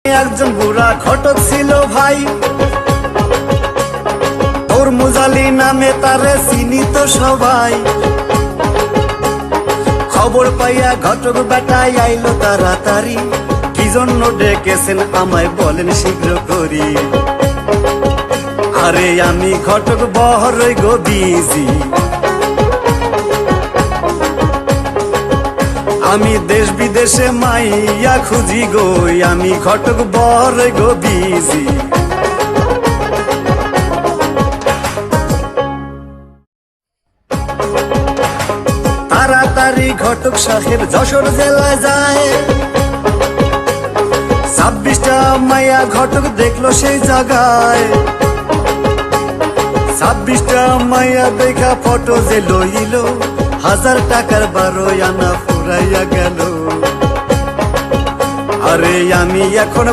একজন বুড়া ঘটক ছিল ভাই, তোর মুজালি নামে তারে চিনিত সবাই। খবর পাইয়া ঘটক বেটাই আইলো তাড়াতাড়ি, কি জন্য ডেকেছেন আমায় বলেন শীঘ্র করি। আরে আমি ঘটক বহরই গো বিজি, আমি দেশ বিদেশে মাইয়া খুঁজি গো, আমি ঘটক বহরই গো বিজি। তাড়াতাড়ি ঘটক সাহেব যশোর জেলায় যায়, 26টা মাইয়া ঘটক দেখলো সেই জায়গায়। 26টা মাইয়া দেখা ফটো যে লইল, 1000 টাকার 12 আনা ফুরাইয়া গেল। আরে আমি এখন